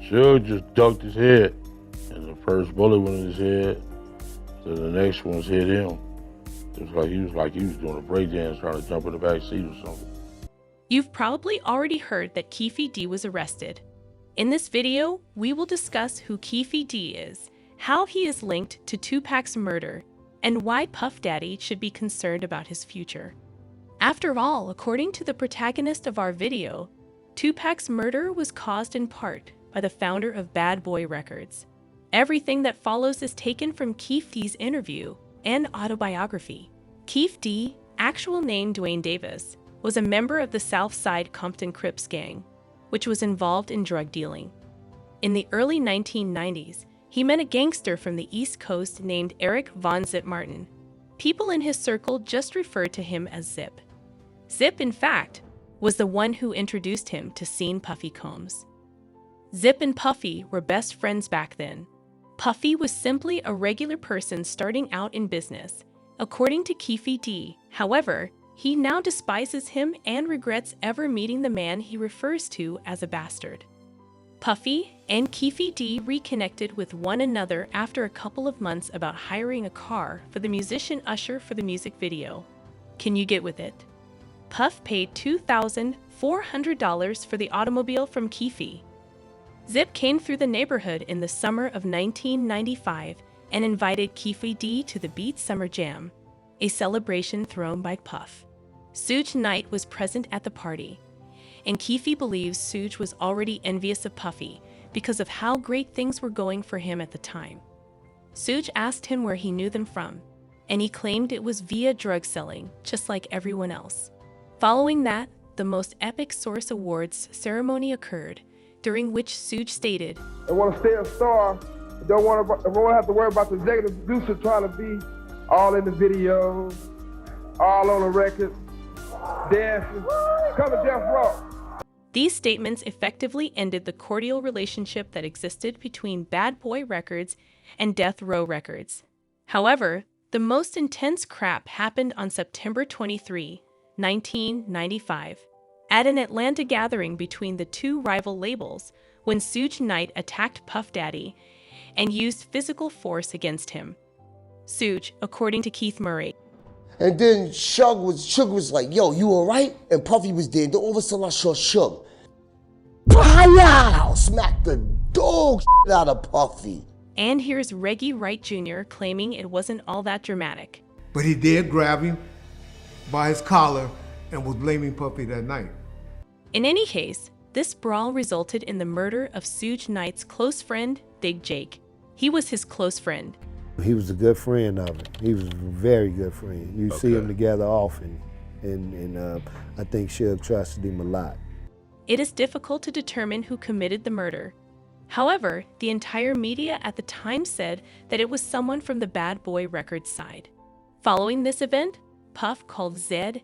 Suge just ducked his head, and the first bullet went in his head, so the next ones hit him. It was like he was doing a breakdance trying to jump in the back seat or something. You've probably already heard that Keefe D was arrested. In this video, we will discuss who Keefe D is, how he is linked to Tupac's murder, and why Puff Daddy should be concerned about his future. After all, according to the protagonist of our video, Tupac's murder was caused in part by the founder of Bad Boy Records. Everything that follows is taken from Keefe D's interview and autobiography. Keefe D, actual name Dwayne Davis, was a member of the South Side Compton Crips gang, which was involved in drug dealing. In the early 1990s, he met a gangster from the East Coast named Eric Von Zip Martin. People in his circle just referred to him as Zip. Zip, in fact, was the one who introduced him to Scene Puffy Combs. Zip and Puffy were best friends back then. Puffy was simply a regular person starting out in business. According to Keefe D, however, he now despises him and regrets ever meeting the man he refers to as a bastard. Puffy and Keefe D reconnected with one another after a couple of months about hiring a car for the musician Usher for the music video. Can you get with it? Puff paid $2,400 for the automobile from Keefe. Zip came through the neighborhood in the summer of 1995 and invited Keefe D to the Beat Summer Jam, a celebration thrown by Puff. Suge Knight was present at the party, and Keefe believes Suge was already envious of Puffy because of how great things were going for him at the time. Suge asked him where he knew them from, and he claimed it was via drug selling, just like everyone else. Following that, the most epic Source Awards ceremony occurred, during which Suge stated, "I want to stay a star. I don't want to have to worry about the executive producer trying to be all in the videos, all on the record, dancing, come to Death Row." These statements effectively ended the cordial relationship that existed between Bad Boy Records and Death Row Records. However, the most intense crap happened on September 23, 1995, at an Atlanta gathering between the two rival labels when Suge Knight attacked Puff Daddy and used physical force against him. Suge, according to Keith Murray. And then Suge was like, "Yo, you all right?" And Puffy was there. Then all of a sudden I saw Suge. Pow! Smacked the dog shit out of Puffy. And here's Reggie Wright Jr. claiming it wasn't all that dramatic. But he did grab him by his collar and was blaming Puffy that night. In any case, this brawl resulted in the murder of Suge Knight's close friend, Big Jake. He was his close friend. He was a good friend of him. He was a very good friend. You see them together often, and I think Suge trusted him a lot. It is difficult to determine who committed the murder. However, the entire media at the time said that it was someone from the Bad Boy Records side. Following this event, Puff called Zed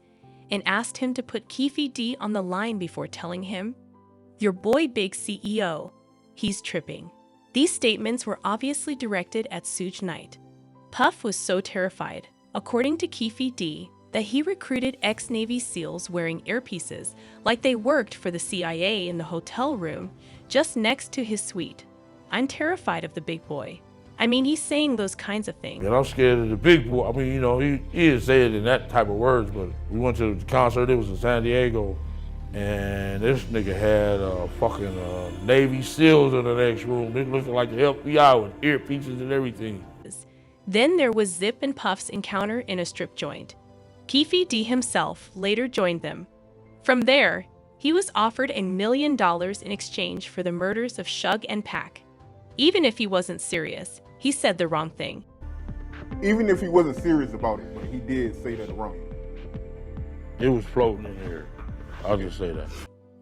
and asked him to put Keefe D on the line before telling him, "Your boy Big CEO, he's tripping." These statements were obviously directed at Suge Knight. Puff was so terrified, according to Keefe D, that he recruited ex-Navy SEALs wearing earpieces like they worked for the CIA in the hotel room just next to his suite. "I'm terrified of the big boy." I mean, he's saying those kinds of things. And I'm scared of the big boy. I mean, he didn't say it in that type of words, but we went to the concert, it was in San Diego, and this nigga had fucking Navy SEALs in the next room. They looking like the FBI with earpieces and everything. Then there was Zip and Puff's encounter in a strip joint. Keefe D himself later joined them. From there, he was offered $1 million in exchange for the murders of Suge and Pac. Even if he wasn't serious, he said the wrong thing. Even if he wasn't serious about it, but he did say that wrong. It was floating in there. I'll just say that.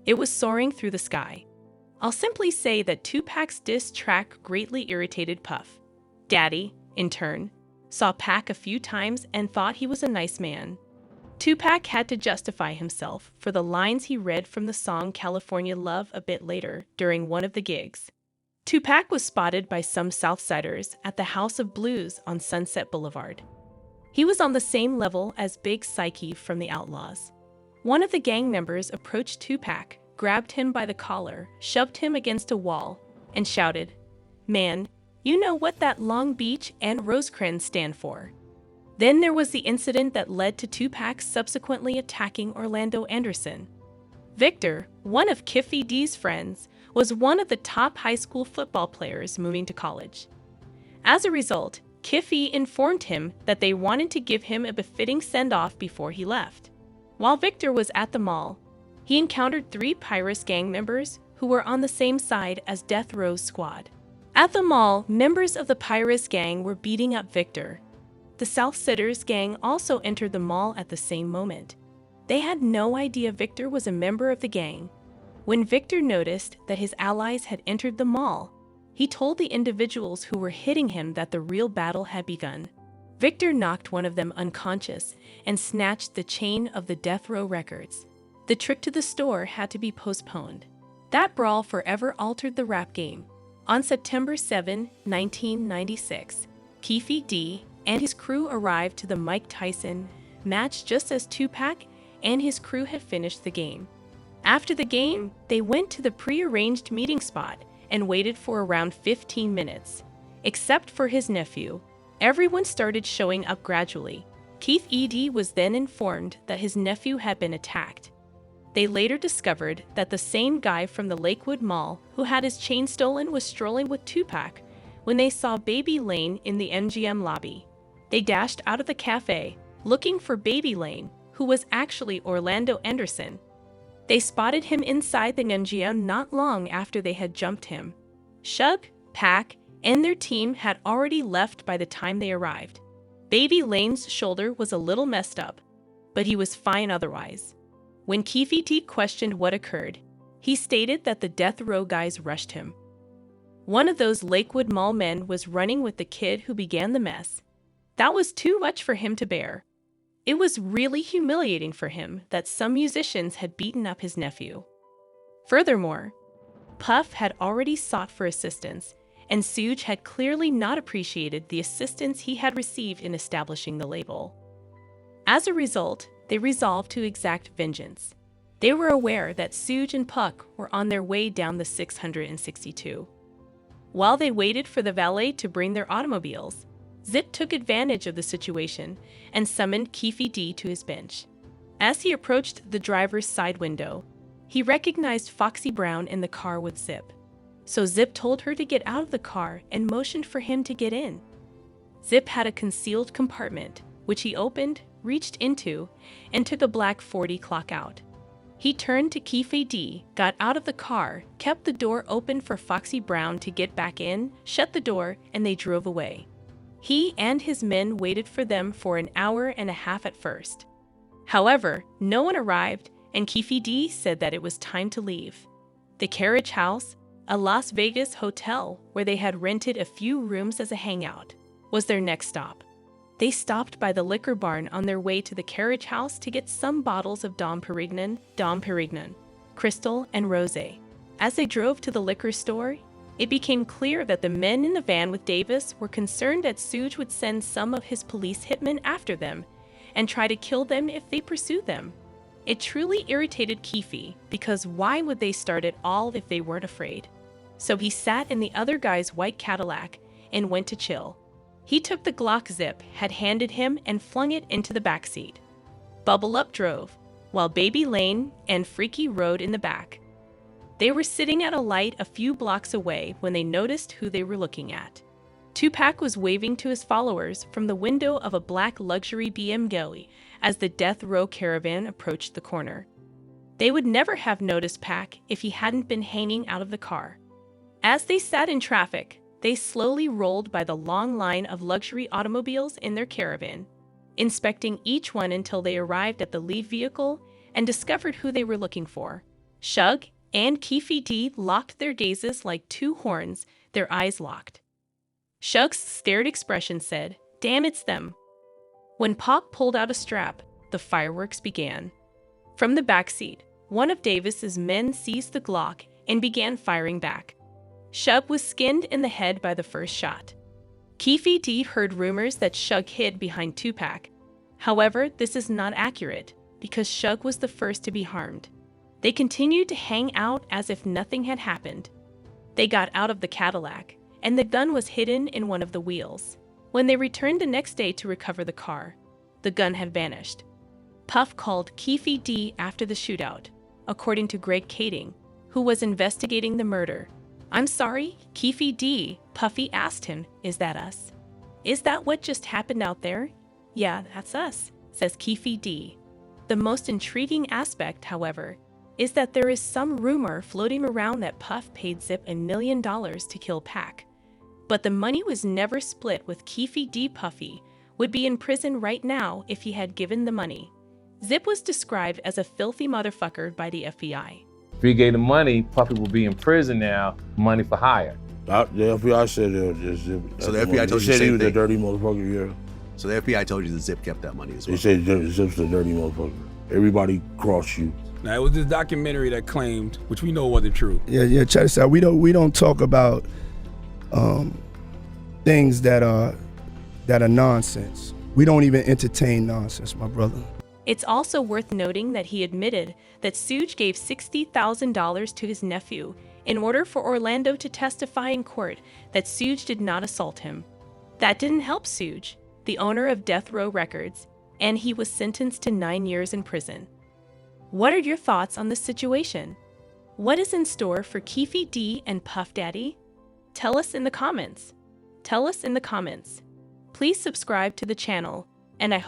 It was soaring through the sky. I'll simply say that Tupac's diss track greatly irritated Puff. Daddy, in turn, saw Pac a few times and thought he was a nice man. Tupac had to justify himself for the lines he read from the song California Love a bit later during one of the gigs. Tupac was spotted by some Southsiders at the House of Blues on Sunset Boulevard. He was on the same level as Big Psyche from the Outlaws. One of the gang members approached Tupac, grabbed him by the collar, shoved him against a wall, and shouted, "Man, you know what that Long Beach and Rosecrans stand for." Then there was the incident that led to Tupac subsequently attacking Orlando Anderson. Victor, one of Keefe D's friends, was one of the top high school football players moving to college. As a result, Keefe informed him that they wanted to give him a befitting send-off before he left. While Victor was at the mall, he encountered 3 Pirates gang members who were on the same side as Death Row's squad. At the mall, members of the Pirates gang were beating up Victor. The South Sitters gang also entered the mall at the same moment. They had no idea Victor was a member of the gang. When Victor noticed that his allies had entered the mall, he told the individuals who were hitting him that the real battle had begun. Victor knocked one of them unconscious and snatched the chain of the Death Row records. The trip to the store had to be postponed. That brawl forever altered the rap game. On September 7, 1996, Keefe D and his crew arrived to the Mike Tyson match just as Tupac and his crew had finished the game. After the game, they went to the pre-arranged meeting spot and waited for around 15 minutes. Except for his nephew, everyone started showing up gradually. Keefe D was then informed that his nephew had been attacked. They later discovered that the same guy from the Lakewood Mall who had his chain stolen was strolling with Tupac when they saw Baby Lane in the MGM lobby. They dashed out of the cafe, looking for Baby Lane, who was actually Orlando Anderson. They spotted him inside the MGM not long after they had jumped him. Shug, Pac, and their team had already left by the time they arrived. Baby Lane's shoulder was a little messed up, but he was fine otherwise. When Keefe D questioned what occurred, he stated that the Death Row guys rushed him. One of those Lakewood Mall men was running with the kid who began the mess. That was too much for him to bear. It was really humiliating for him that some musicians had beaten up his nephew. Furthermore, Puff had already sought for assistance, and Suge had clearly not appreciated the assistance he had received in establishing the label. As a result, they resolved to exact vengeance. They were aware that Suge and Puck were on their way down the 662. While they waited for the valet to bring their automobiles, Zip took advantage of the situation and summoned Keefe D to his bench. As he approached the driver's side window, he recognized Foxy Brown in the car with Zip. So Zip told her to get out of the car and motioned for him to get in. Zip had a concealed compartment, which he opened, reached into, and took a black 40 clock out. He turned to Keefe D, got out of the car, kept the door open for Foxy Brown to get back in, shut the door, and they drove away. He and his men waited for them for an hour and a half at first. However, no one arrived, and Keefe D said that it was time to leave. The Carriage House, a Las Vegas hotel where they had rented a few rooms as a hangout, was their next stop. They stopped by the liquor barn on their way to the Carriage House to get some bottles of Dom Perignon, Crystal, and Rosé. As they drove to the liquor store, it became clear that the men in the van with Davis were concerned that Suge would send some of his police hitmen after them and try to kill them if they pursued them. It truly irritated Keefe, because why would they start it all if they weren't afraid? So he sat in the other guy's white Cadillac and went to chill. He took the Glock Zip had handed him and flung it into the backseat. Bubble Up drove, while Baby Lane and Freaky rode in the back. They were sitting at a light a few blocks away when they noticed who they were looking at. Tupac was waving to his followers from the window of a black luxury BMW as the Death Row caravan approached the corner. They would never have noticed Pac if he hadn't been hanging out of the car. As they sat in traffic, they slowly rolled by the long line of luxury automobiles in their caravan, inspecting each one until they arrived at the lead vehicle and discovered who they were looking for. Shug and Keefe D locked their gazes like two horns, their eyes locked. Shug's stared expression said, "Damn, it's them." When Pop pulled out a strap, the fireworks began. From the backseat, one of Davis's men seized the Glock and began firing back. Shug was skinned in the head by the first shot. Keefe D heard rumors that Shug hid behind Tupac. However, this is not accurate, because Shug was the first to be harmed. They continued to hang out as if nothing had happened. They got out of the Cadillac, and the gun was hidden in one of the wheels. When they returned the next day to recover the car, the gun had vanished. Puff called Keefe D after the shootout, according to Greg Kading, who was investigating the murder. "I'm sorry, Keefe D," Puffy asked him, "is that us? Is that what just happened out there?" "Yeah, that's us," says Keefe D. The most intriguing aspect, however, is that there is some rumor floating around that Puff paid Zip $1 million to kill Pac. But the money was never split with Keefe D. Puffy would be in prison right now if he had given the money. Zip was described as a filthy motherfucker by the FBI. If he gave the money, Puffy will be in prison now, money for hire. The FBI said it was just Zip. So the FBI told you the They said he same was a thing? dirty motherfucker, yeah. So the FBI told you that Zip kept that money as They well. said Zip's a dirty motherfucker. Everybody cross you. Now it was this documentary that claimed, which we know wasn't true. Yeah. Check this out. We don't talk about things that are nonsense. We don't even entertain nonsense, my brother. It's also worth noting that he admitted that Suge gave $60,000 to his nephew in order for Orlando to testify in court that Suge did not assault him. That didn't help Suge, the owner of Death Row Records, and he was sentenced to 9 years in prison. What are your thoughts on this situation? What is in store for Keefe D and Puff Daddy? Tell us in the comments. Please subscribe to the channel, and I hope